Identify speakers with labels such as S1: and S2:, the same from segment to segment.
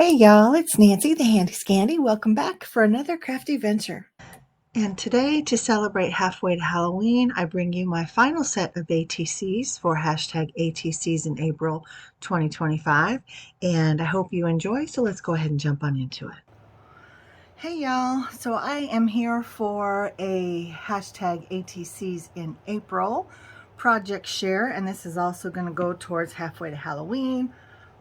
S1: Hey y'all, it's Nancy the Handy Scandy. Welcome back for another crafty venture. And today, to celebrate halfway to Halloween, I bring you my final set of ATCs for hashtag ATCs in April 2025. And I hope you enjoy, so let's go ahead and jump on into it. Hey y'all, so I am here for a hashtag ATCs in April project share, and this is also going to go towards halfway to Halloween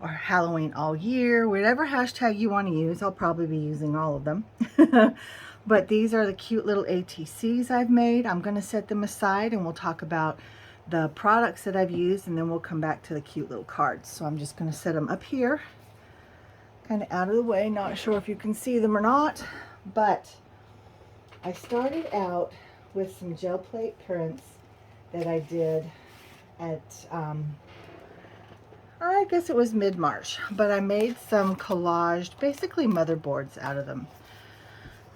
S1: or Halloween all year, whatever hashtag you want to use. I'll probably be using all of them. But these are the cute little ATCs I've made. I'm going to set them aside and we'll talk about the products that I've used, and then we'll come back to the cute little cards. So I'm just going to set them up here, kind of out of the way. Not sure if you can see them or not, but I started out with some gel plate prints that I did at I guess it was mid-March, but I made some collaged, basically motherboards out of them,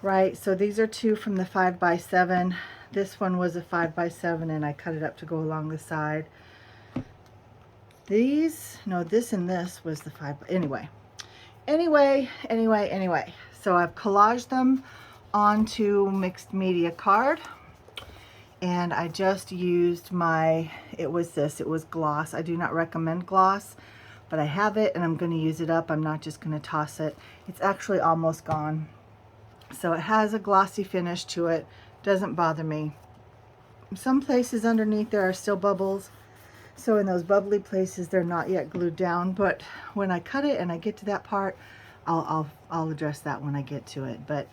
S1: right? So these are two from the 5x7. This one was a 5x7 and I cut it up to go along the side. These, no, this and this was the 5, anyway. So I've collaged them onto mixed media card, and I just used my, it was gloss. I do not recommend gloss, but I have it and I'm going to use it up. I'm not just going to toss it. It's actually almost gone. So it has a glossy finish to it. Doesn't bother me. Some places underneath there are still bubbles. So in those bubbly places, they're not yet glued down, but when I cut it and I get to that part, I'll address that when I get to it. But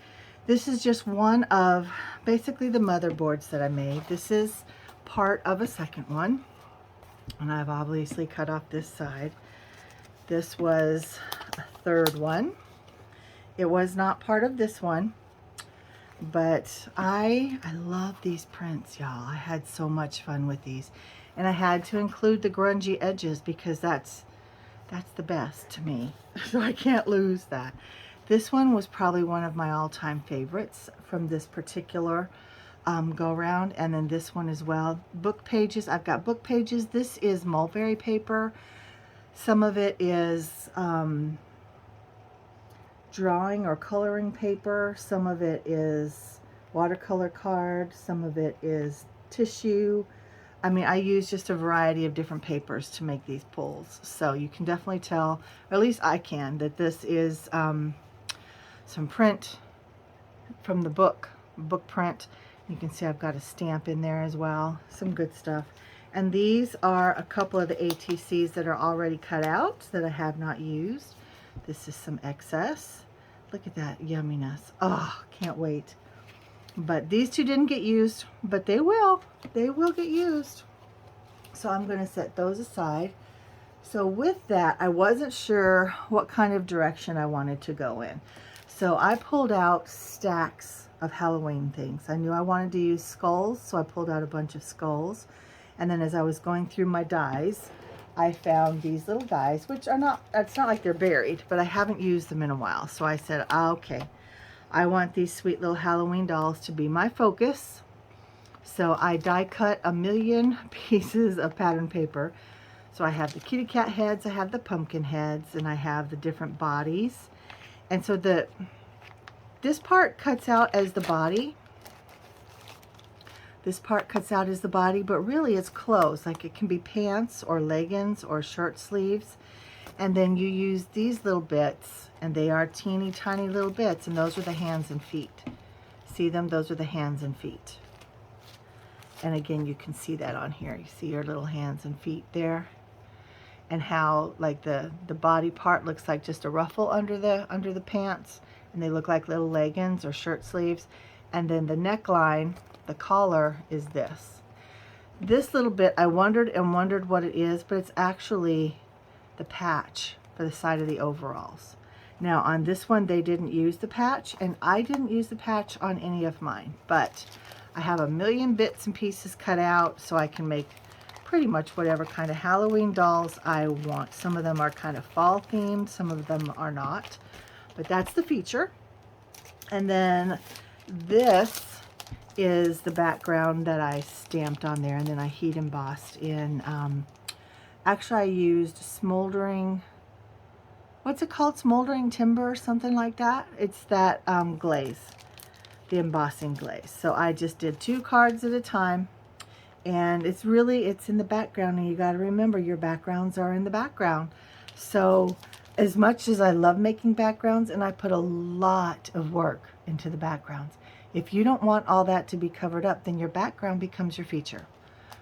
S1: this is just one of basically the motherboards that I made. This is part of a second one, and I've obviously cut off this side. This was a third one. It was not part of this one, but I love these prints, y'all. I had so much fun with these, and I had to include the grungy edges because that's the best to me. So I can't lose that. This one was probably one of my all-time favorites from this particular go around, and then this one as well. Book pages, I've got book pages. This is mulberry paper. Some of it is drawing or coloring paper. Some of it is watercolor card. Some of it is tissue. I mean, I use just a variety of different papers to make these pulls. So you can definitely tell, or at least I can, that this is some print from the book print. You can see I've got a stamp in there as well. Some good stuff. And these are a couple of the ATCs that are already cut out that I have not used. This is some excess. Look at that yumminess. Oh, can't wait. But these two didn't get used, but they will. They will get used. So I'm going to set those aside. So with that, I wasn't sure what kind of direction I wanted to go in. So I pulled out stacks of Halloween things. I knew I wanted to use skulls, so I pulled out a bunch of skulls. And then as I was going through my dies, I found these little dies, which are not, it's not like they're buried, but I haven't used them in a while. So I said, okay, I want these sweet little Halloween dolls to be my focus. So I die cut a million pieces of pattern paper. So I have the kitty cat heads, I have the pumpkin heads, and I have the different bodies. And so this part cuts out as the body. This part cuts out as the body, but really it's clothes. Like it can be pants or leggings or shirt sleeves. And then you use these little bits, and they are teeny tiny little bits, and those are the hands and feet. See them? Those are the hands and feet. And again, you can see that on here. You see your little hands and feet there. And how like the body part looks like just a ruffle under the pants, and they look like little leggings or shirt sleeves. And then the neckline, the collar, is this little bit. I wondered and wondered what it is, but it's actually the patch for the side of the overalls. Now on this one they didn't use the patch, and I didn't use the patch on any of mine, but I have a million bits and pieces cut out, so I can make pretty much whatever kind of Halloween dolls I want. Some of them are kind of fall themed, some of them are not, but that's the feature. And then this is the background that I stamped on there, and then I heat embossed in actually I used smoldering what's it called? Smoldering timber or something like that. It's that glaze, the embossing glaze. So I just did 2 cards at a time, and it's in the background, and you got to remember your backgrounds are in the background. So as much as I love making backgrounds, and I put a lot of work into the backgrounds, if you don't want all that to be covered up, then your background becomes your feature,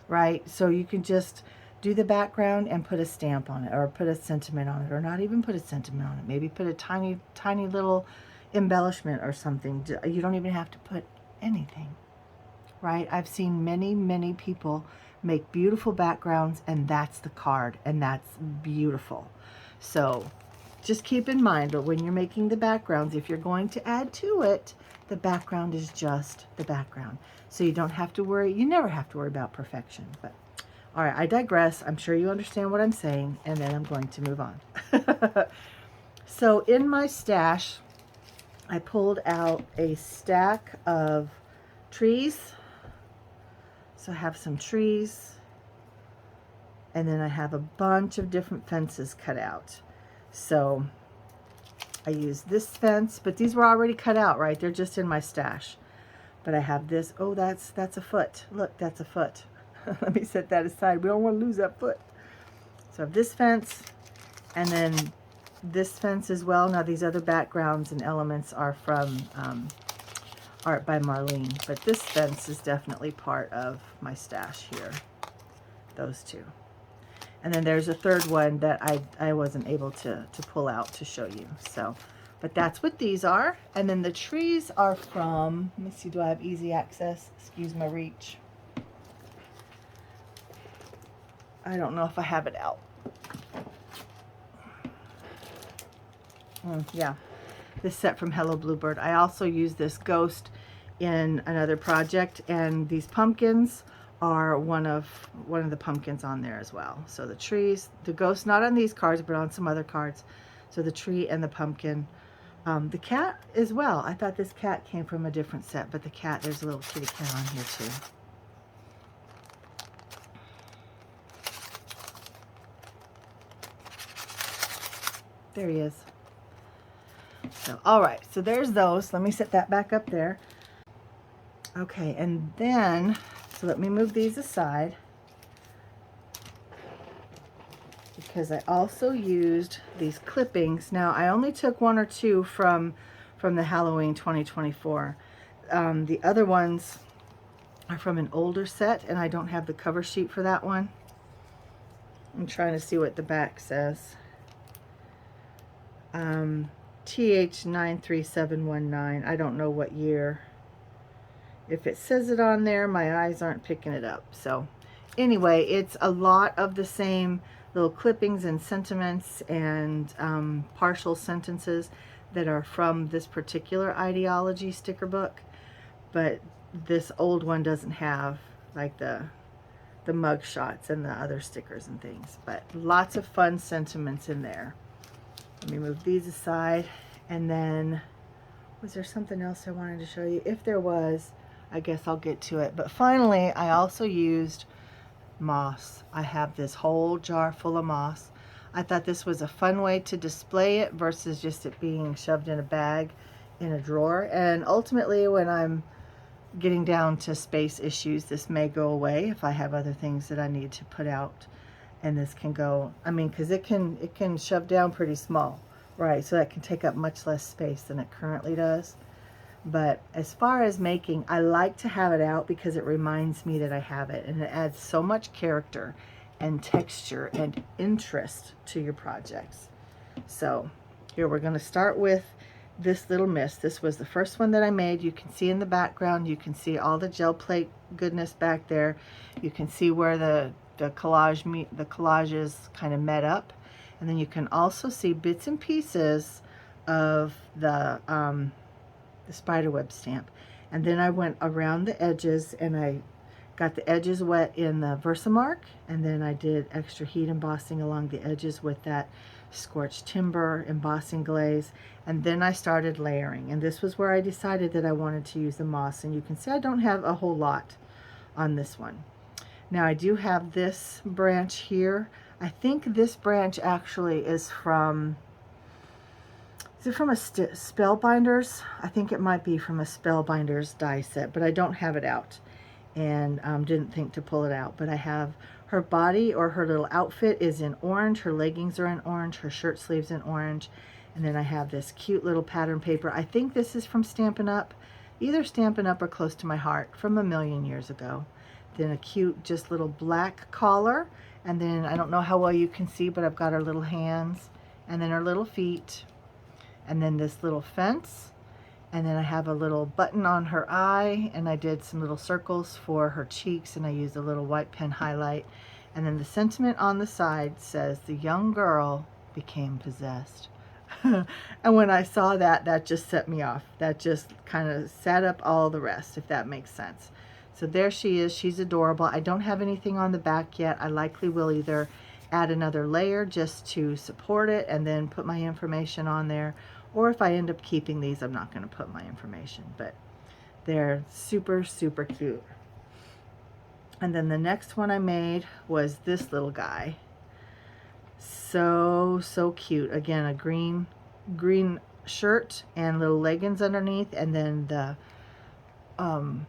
S1: right? So you can just do the background and put a stamp on it, or put a sentiment on it, or not even put a sentiment on it. Maybe put a tiny, tiny little embellishment or something. You don't even have to put anything, right? I've seen many, many people make beautiful backgrounds, and that's the card, and that's beautiful. So just keep in mind that when you're making the backgrounds, if you're going to add to it, the background is just the background. So you don't have to worry, you never have to worry about perfection. But all right, I digress. I'm sure you understand what I'm saying, and then I'm going to move on. So in my stash, I pulled out a stack of trees. So I have some trees, and then I have a bunch of different fences cut out. So I used this fence, but these were already cut out, right? They're just in my stash. But I have this. Oh, that's a foot. Look, that's a foot. Let me set that aside. We don't want to lose that foot. So I have this fence, and then this fence as well. Now these other backgrounds and elements are from art by Marlene, but this fence is definitely part of my stash here. Those two. And then there's a third one that I wasn't able to pull out to show you. So, but that's what these are. And then the trees are from, let me see, do I have easy access? Excuse my reach. I don't know if I have it out. Yeah, this set from Hello Bluebird. I also use this ghost in another project, and these pumpkins are one of the pumpkins on there as well. So the trees, the ghost, not on these cards, but on some other cards. So the tree and the pumpkin. The cat as well. I thought this cat came from a different set, but the cat, there's a little kitty cat on here too. There he is. So, all right, so there's those. Let me set that back up there. Okay, and then, so let me move these aside, because I also used these clippings. Now, I only took 1 or 2 from the Halloween 2024. The other ones are from an older set, and I don't have the cover sheet for that one. I'm trying to see what the back says. TH93719. I don't know what year. If it says it on there, my eyes aren't picking it up. So anyway, it's a lot of the same little clippings and sentiments and partial sentences that are from this particular ideology sticker book, but this old one doesn't have like the mug shots and the other stickers and things, but lots of fun sentiments in there. Let me move these aside. And then, was there something else I wanted to show you? If there was, I guess I'll get to it. But finally, I also used moss. I have this whole jar full of moss. I thought this was a fun way to display it versus just it being shoved in a bag in a drawer. And ultimately, when I'm getting down to space issues, this may go away if I have other things that I need to put out. And this can go, I mean, because it can shove down pretty small, right? So that can take up much less space than it currently does. But as far as making, I like to have it out because it reminds me that I have it, and it adds so much character and texture and interest to your projects. So here we're going to start with this little mist. This was the first one that I made. You can see in the background, you can see all the gel plate goodness back there. You can see where the collages kind of met up, and then you can also see bits and pieces of the spiderweb stamp. And then I went around the edges, and I got the edges wet in the Versamark, and then I did extra heat embossing along the edges with that scorched timber embossing glaze, and then I started layering. And this was where I decided that I wanted to use the moss, and you can see I don't have a whole lot on this one. Now I do have this branch here. I think this branch actually is from Is it from a Spellbinders? I think it might be from a Spellbinders die set, but I don't have it out, and didn't think to pull it out. But I have her body, or her little outfit, is in orange. Her leggings are in orange. Her shirt sleeves in orange. And then I have this cute little pattern paper. I think this is from Stampin' Up. Either Stampin' Up or Close to My Heart, from a million years ago. Then a cute, just little black collar. And then, I don't know how well you can see, but I've got her little hands. And then her little feet. And then this little fence. And then I have a little button on her eye, and I did some little circles for her cheeks, and I used a little white pen highlight. And then the sentiment on the side says, "The young girl became possessed." And when I saw that, that just set me off. That just kind of set up all the rest, if that makes sense. So there she is. She's adorable. I don't have anything on the back yet. I likely will either add another layer just to support it and then put my information on there, or if I end up keeping these, I'm not going to put my information, but they're super, super cute. And then the next one I made was this little guy. So cute. Again, a green shirt and little leggings underneath, and then the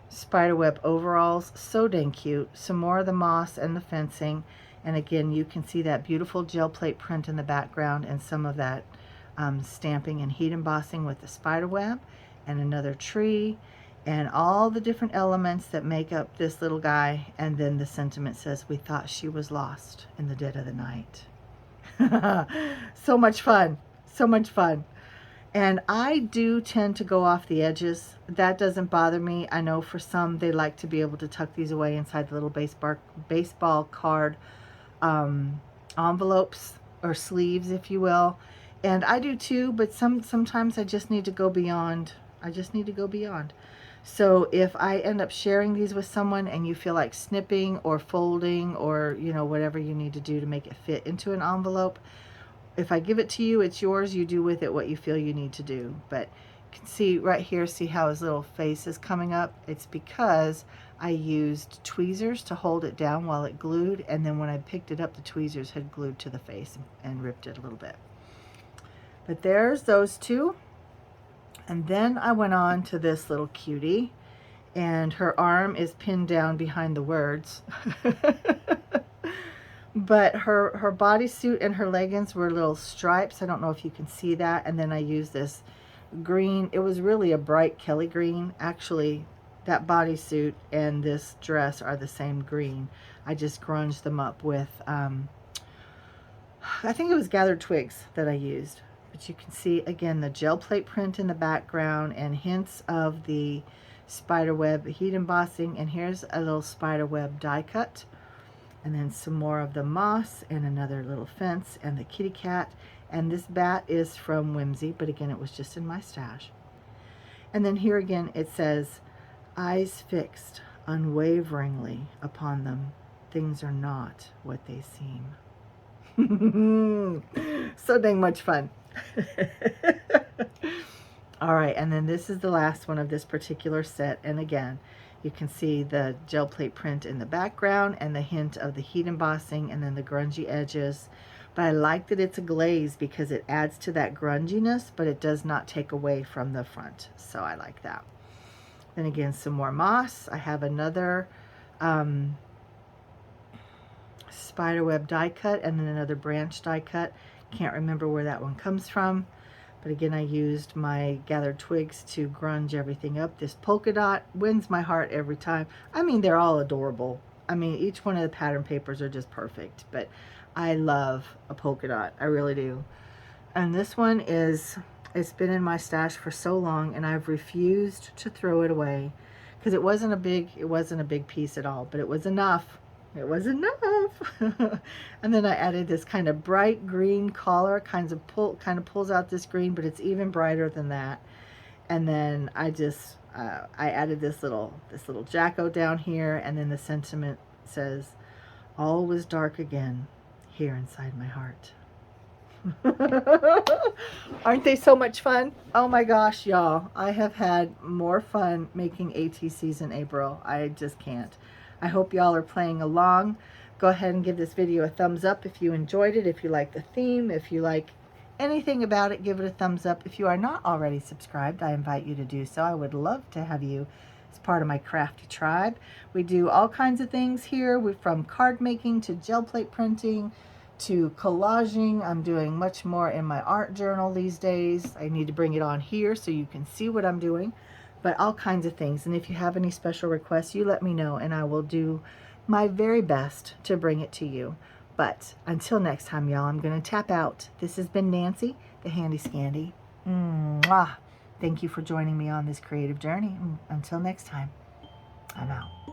S1: spiderweb overalls. So dang cute. Some more of the moss and the fencing. And again, you can see that beautiful gel plate print in the background, and some of that stamping and heat embossing with the spider web, and another tree, and all the different elements that make up this little guy. And then the sentiment says, "We thought she was lost in the dead of the night." So much fun. So much fun. And I do tend to go off the edges. That doesn't bother me. I know for some, they like to be able to tuck these away inside the little baseball card envelopes, or sleeves, if you will. And I do too, but sometimes I just need to go beyond. I just need to go beyond. So if I end up sharing these with someone and you feel like snipping or folding, or whatever you need to do to make it fit into an envelope, if I give it to you, it's yours. You do with it what you feel you need to do. But you can see right here, see how his little face is coming up? It's because I used tweezers to hold it down while it glued, and then when I picked it up, the tweezers had glued to the face and ripped it a little bit. But there's those two. And then I went on to this little cutie, and her arm is pinned down behind the words. But her bodysuit and her leggings were little stripes. I don't know if you can see that. And then I used this green. It was really a bright Kelly green. Actually, that bodysuit and this dress are the same green. I just grunged them up with, I think it was gathered twigs that I used. But you can see, again, the gel plate print in the background and hints of the spiderweb heat embossing. And here's a little spiderweb die cut. And then some more of the moss, and another little fence, and the kitty cat. And this bat is from Whimsy, but again, it was just in my stash. And then here again, it says, "Eyes fixed unwaveringly upon them, things are not what they seem." So dang much fun. All right, and then this is the last one of this particular set. And again, you can see the gel plate print in the background and the hint of the heat embossing, and then the grungy edges. But I like that it's a glaze because it adds to that grunginess, but it does not take away from the front. So I like that. Then again, some more moss. I have another spiderweb die cut, and then another branch die cut. Can't remember where that one comes from. But again, I used my gathered twigs to grunge everything up. This polka dot wins my heart every time. I mean, they're all adorable. I mean, each one of the pattern papers are just perfect. But I love a polka dot. I really do. And this one is, it's been in my stash for so long, and I've refused to throw it away because it wasn't a big piece at all, but it was enough. It was enough. And then I added this kind of bright green collar, kind of pulls out this green, but it's even brighter than that. And then I just I added this little Jacko down here, and then the sentiment says, "All was dark again here inside my heart." Aren't they so much fun? Oh my gosh, y'all. I have had more fun making ATCs in April. I just can't. I hope y'all are playing along. Go ahead and give this video a thumbs up if you enjoyed it, if you like the theme, if you like anything about it, give it a thumbs up. If you are not already subscribed, I invite you to do so. I would love to have you as part of my crafty tribe. We do all kinds of things here, from card making to gel plate printing to collaging. I'm doing much more in my art journal these days. I need to bring it on here so you can see what I'm doing, but all kinds of things. And if you have any special requests, you let me know and I will do my very best to bring it to you. But until next time, y'all, I'm going to tap out. This has been Nancy, the Handy Scandy. Mwah. Thank you for joining me on this creative journey. Until next time, I'm out.